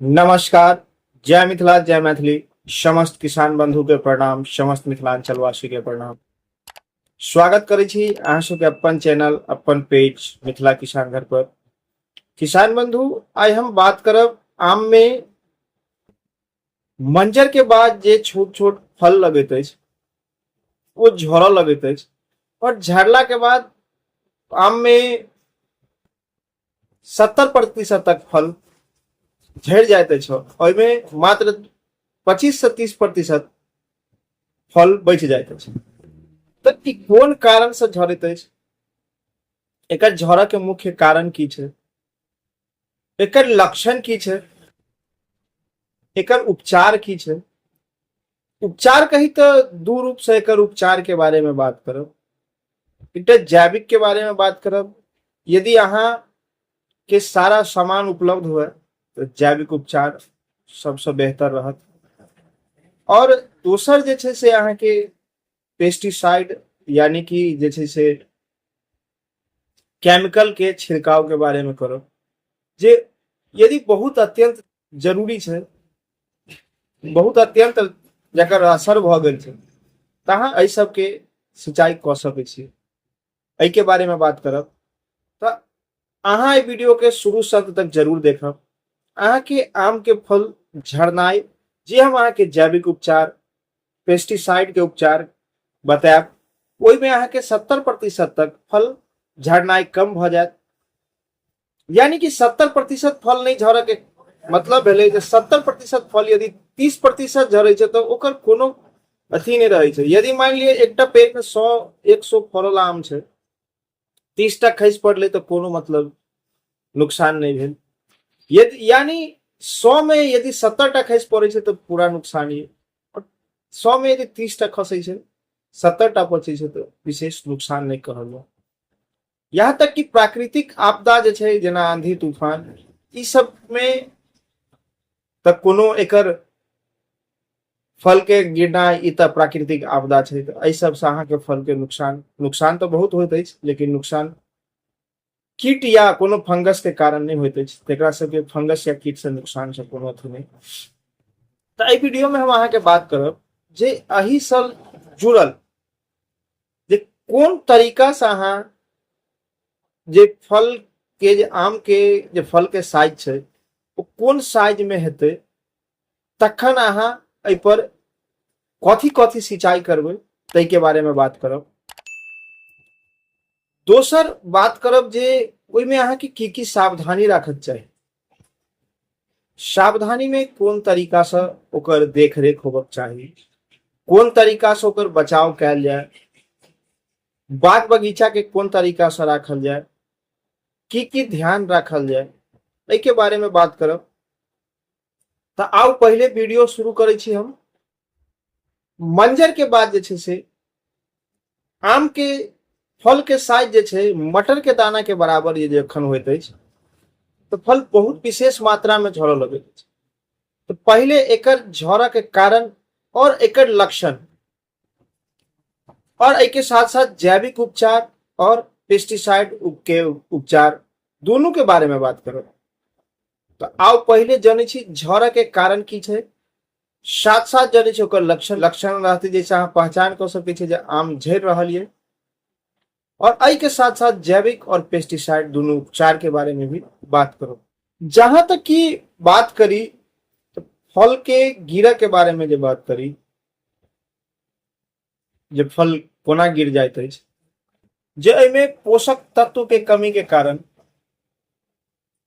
नमस्कार। जय मिथिला जय मैथिली। समस्त किसान बंधु के प्रणाम, समस्त मिथिलांचल वासी के प्रणाम। स्वागत करै छी अहाँ सबके अपन चैनल अपन पेज मिथिला किसान घर पर। किसान बंधु, आइ हम बात करब आम में मंजर के बाद जे छोट छोट फल लगैत अछि वो झड़ऽ लगैत अछि और झड़ला के बाद आम में 70% तक फल झड़ जाइत अछि। ओहिमे मात्र 25 से 30% फल बचि जाइत अछि। तऽ ई कोन कारण से झड़ैत अछि, एकर झड़ऽ के मुख्य कारण की छै, एकर लक्षण की छै, एकर उपचार की छै। उपचार कही तऽ दू रूप से एकर उपचार के बारे में बात करब। एकटा जैविक के बारे में बात करब। यदि अहाँ के सारा सामान उपलब्ध हुए तो जैविक उपचार सबसे बेहतर रहत। और दोसर जे छै से अहाँ के पेस्टिसाइड यानी कि जे छै से केमिकल के छिड़काव के बारे में करब, जे यदि बहुत अत्यंत जरूरी छै, बहुत अत्यंत जकर असर भऽ गेल छै तऽ अहाँ एहि सबके सिंचाई कऽ सकै छी। एहि के बारे में बात करब तऽ अहाँ एहि वीडियो के शुरू से अंत तक जरूर देखब। अहाँ के आम के फल झड़नाई जे हम अहाँ के जैविक उपचार पेस्टिसाइड के उपचार बतायब, ओहिमे अहाँ के 70% तक फल झड़नाई कम भऽ जायत। यानी कि 70% फल नहीं झड़ऽ के मतलब भेलै जे 70% फल यदि 30% झड़ै छै तऽ ओकर कोनो अथी नहीं रहै छै। यदि मान लिअ एकटा पेड़ में 100-100 फड़ल आम छै, 30टा खसि पड़लै तऽ कोनो मतलब नुकसान नहीं भेल। यदि यानी 100 में यदि 70टा खसि पड़ै छै तऽ पूरा नुकसान ये। 100 में यदि 30टा खसै छै, 70टा बचै छै तऽ विशेष नुकसान नहीं कहल जाय। यहाँ तक कि प्राकृतिक आपदा जे छै जेना आंधी तूफान, ई सब में तऽ कोनो एकर फल के गिरनाई ई तऽ प्राकृतिक आपदा छै। तऽ एहि सबसे अहाँ के फल के नुकसान तऽ बहुत होइत अछि, लेकिन नुकसान कीट या कोनो फंगस के कारण नहीं होइत अछि। तेकरा सबके फंगस या कीट से नुकसान से कोनो अथी नहीं। तऽ एहि वीडियो में हम अहाँ के बात करब जे एहि सँ जुड़ल जे कोन तरीका से अहाँ जे फल के जे आम के जे फल के साइज छै ओ कोन साइज में हेतै, तखन अहाँ एहि पर कथी कथी सिंचाई करबै ताहि के बारे में बात करब। दोसर बात करब जे ओहिमे अहाँ के की सावधानी राखक चाही, सावधानी में कोन तरीका से ओकर देखरेख होबक चाही, कोन तरीका से ओकर बचाव कैल जाय, बाग बगीचा के कोन तरीका से राखल जाय, की ध्यान राखल जाय, एहि के बारे में बात करब। तऽ आउ पहले वीडियो शुरू करै छी हम। मंजर के बाद जे छै से आम के फल के साइज जे छै मटर के दाना के बराबर ये जखन होइत अछि तो फल बहुत विशेष मात्रा में झड़ऽ लगैत अछि। तो पहले एकर झड़ऽ के कारण और एकर लक्षण और एहि के साथ साथ जैविक उपचार और पेस्टिसाइड के उपचार दोनों के बारे में बात करब। तो आओ पहले जानै छी झड़ऽ के कारण की छै, साथ साथ जानै छी ओकर लक्षण रहते जैसे अहाँ पहचान कर सकै छी जे आम झड़ि रहल ये। और एहि के साथ साथ जैविक और पेस्टिसाइड दोनों उपचार के बारे में भी बात करो। जहां तक की बात करी तो फल के गिरऽ के बारे में जे बात करी, जे फल कोना गिर जाइत अछि, जे एहिमे पोषक तत्व के कमी के कारण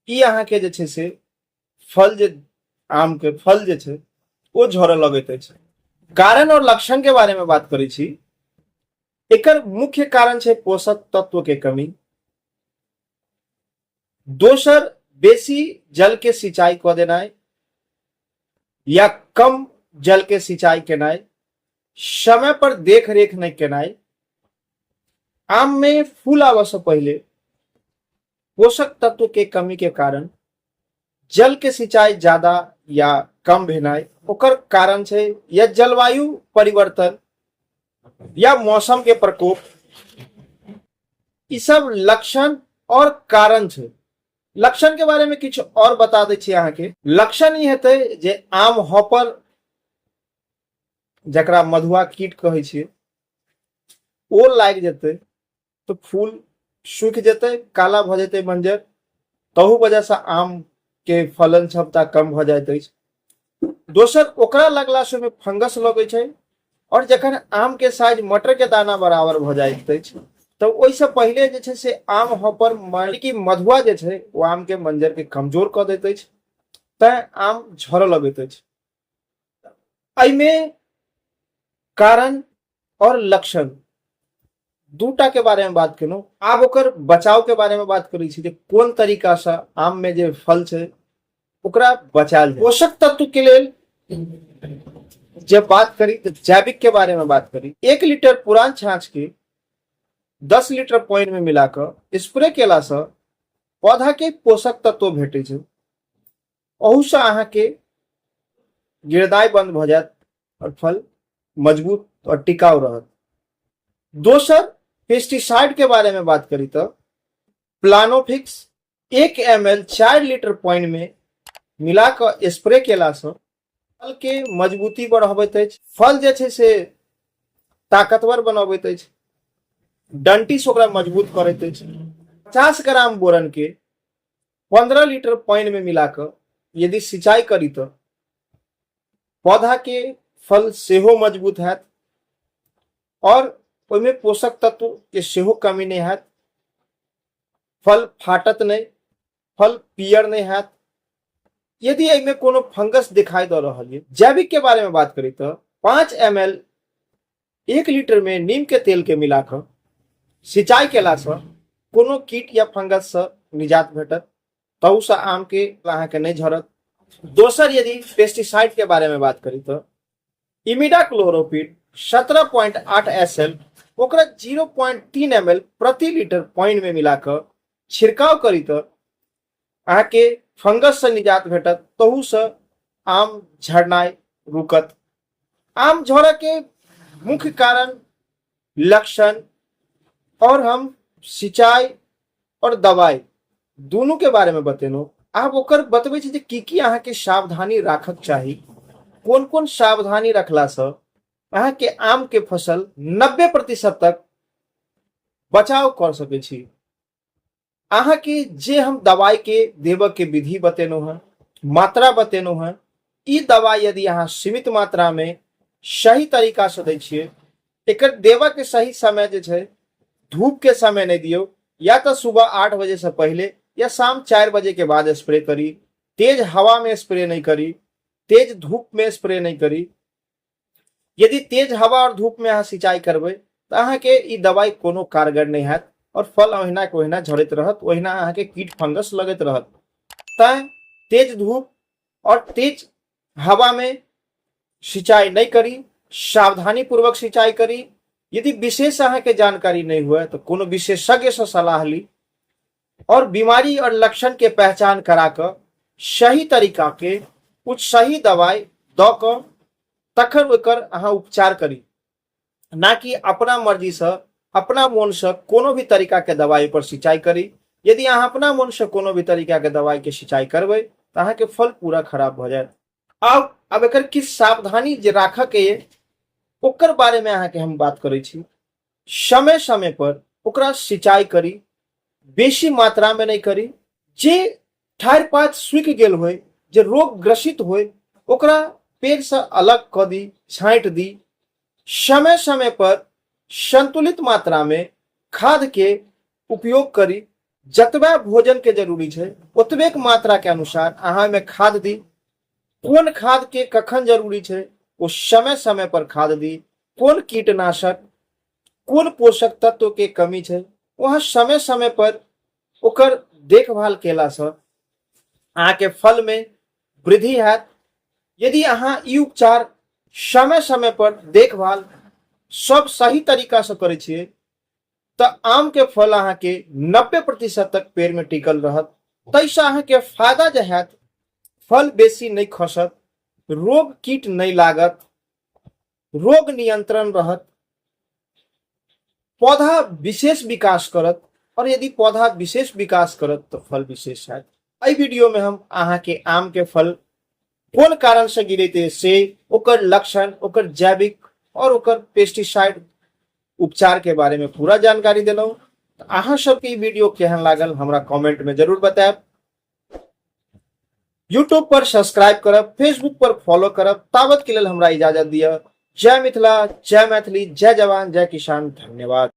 ई अहाँ के जे छै से फल जे आम के फल जे छै वो झड़ऽ लगैत अछि। कारण और लक्षण के बारे में बात करै छी। एकर मुख्य कारण छै पोषक तत्व के कमी। दोसर बेसी जल के सिंचाई कऽ देनाइ या कम जल के सिंचाई केनाइ, समय पर देख रेख नहीं केनाइ, आम में फूल आबऽ से पहले पोषक तत्व के कमी के कारण जल के सिंचाई ज्यादा या कम भेनाइ, ओकर कारण छै या जलवायु परिवर्तन या मौसम के प्रकोप। ई सब लक्षण और कारण छै लक्षण के बारे में किछु और बता दै छी अहाँ के। लक्षण ई हेतै जे आम हॉपर जकरा मधुआ कीट कहै छियै ओ लागि जेतै तो फूल सूखि जेतै, काला भ जेतै मंजर, तहू वजह से आम के फलन क्षमता कम भ जाइत अछि। दोसर, ओकरा लगला से ओहिमे फंगस लगै छै, और जखन आम के साइज मटर के दाना बराबर भ जाइत अछि तो ओहिसे पहिले जे छै से आम हॉपर माने कि मधुआ जे छै वो आम के मंजर के कमजोर क दैत अछि, तें आम झरऽ लगैत अछि। एहिमे कारण और लक्षण दूटा के बारे में बात केलहुं। आब ओकर बचाव के बारे में बात करै छी जे कोन तरीका से आम में जे फल छै ओकरा बचायल जाय। पोषक तत्व के लेल जब बात करी तो जैविक के बारे में बात करी। 1 लीटर पुरान छाछ के 10 लीटर पानी में मिलाकर स्प्रे केला से पौधा के पोषक तत्व भेटै छै, ओहू से अहाँ के गिरदाई बंद भ जायत और फल मजबूत और टिकाऊ रहत। दोसर, पेस्टिसाइड के बारे में बात करी तो प्लानोफिक्स 1 ml 4 लीटर पानी में मिलाकर स्प्रे केला से फल के मजबूती बढ़ाबैत अछि, फल जे छै से ताकतवर बनाबैत अछि, डंटी से ओकरा मजबूत करैत अछि। 50 ग्राम बोरन के 15 लीटर पानी में मिलाकर यदि सिंचाई करी तो पौधा के फल सेहो मजबूत हैत और ओहिमे पोषक तत्व के सेहो कमी नहीं हैत, फल फाटत नहीं, फल पियर नहीं हैत। यदि एहिमे कोनो फंगस दिखाई दे रहा है। जैविक के बारे में बात करी तो 5 ml 1 लीटर में नीम के तेल के मिलाकर सिंचाई केला से कोनो कीट या फंगस से निजात भेटत, तहू से आम के अहाँ के नहीं झरत। दोसर, यदि पेस्टिसाइड के बारे में बात करी तो इमिडाक्लोरोपिड 17.8 SL ओकरा 0.3 ml प्रति लीटर पानी में मिलाकर छिड़काव करी तो अहाँ के फंगस से निजात भेटत, तहू से आम झड़नाई रुकत। आम झड़े के मुख्य कारण, लक्षण और हम सिंचाई और दवाई दोनों के बारे में बतेलहुं। आब ओकर बतबै छी जे की अहाँ के सावधानी राखक चाही, कोन कोन सावधानी रखला से अहाँ के आम के फसल 90% तक बचाव कर सकै छी। अहाँ के जे हम दवाई के देव के विधि बतेलहुं हैं, मात्रा बतेलहुं हैं, ई दवाई यदि अहाँ सीमित मात्रा में सही तरीका से दै छियै, एकर देवा के सही समय जे छै धूप के समय नहीं दियो, या तो सुबह 8 बजे से पहले या शाम 4 बजे के बाद स्प्रे करी, तेज हवा में स्प्रे नहीं करी, तेज धूप में स्प्रे नहीं करी। यदि तेज हवा और धूप में अहाँ सिंचाई करबै तो अहाँ के ई दवाई कोनो कारगर नहीं हैत और फल ओहिना के ओहिना झड़ैत रहत, ओहिना अहाँ के कीट फंगस लगैत रहत। तैं तेज धूप और तेज हवा में सिंचाई नहीं करी, सावधानी पूर्वक सिंचाई करी। यदि विशेष अहाँ के जानकारी नहीं हुए तो कोनो विशेषज्ञ से सलाह ली और बीमारी और लक्षण के पहचान कराकर सही तरीका के कुछ सही दवाई द क तखन ओकर अहाँ उपचार करी, ना कि अपना मर्जी से अपना मन से कोनो भी तरीका के दवाई पर सिंचाई करी। यदि अहाँ अपना मन से कोनो भी तरीका के दवाई के सिंचाई करबै तो अहाँ के फल पूरा खराब हो जाए। अब एकर किछ सावधानी जे राखऽ के ये ओकर बारे में अहाँ के हम बात करै छी। समय समय पर ओकरा सिंचाई करी, बेसी मात्रा में नहीं करी। जे ठाढ़ पात सूखि गेल होय, जे रोग ग्रसित होय, ओकरा पेड़ से अलग क दी, छांट दी। समय समय पर संतुलित मात्रा में खाद के उपयोग करी। जतबा भोजन के जरूरी छै ओतबे मात्रा के अनुसार अहाँ में खाद दी। कोन खाद के कखन जरूरी छै वो समय समय पर खाद दी। कोन कीटनाशक, कोन पोषक तत्व के कमी छै वहाँ समय समय पर ओकर देखभाल केला से अहाँ के फल में वृद्धि हैत। यदि अहाँ ई उपचार समय समय पर देखभाल सब सही तरीका से करै छियै तो आम के फल अहाँ के 90% तक पेड़ में टिकल रहत। तैसे अहाँ के फायदा जे हैत, फल बेसी नहीं खसत, रोग कीट नहीं लागत, रोग नियंत्रण रहत, पौधा विशेष विकास करत और यदि पौधा विशेष विकास करत तो फल विशेष है। एहि वीडियो में हम अहाँ के आम के फल कोन कारण से गिरते से ओकर लक्षण, ओकर जैविक और ओकर पेस्टिसाइड उपचार के बारे में पूरा जानकारी दिलौं। अहाँ सबके ई वीडियो केहन लागल हमरा कमेंट में जरूर बताएब। यूट्यूब पर सब्सक्राइब करब, फेसबुक पर फॉलो करब। तावत के लेल हमरा इजाजत दिया। जय मिथिला, जय मैथिली, जय जवान, जय किसान। धन्यवाद।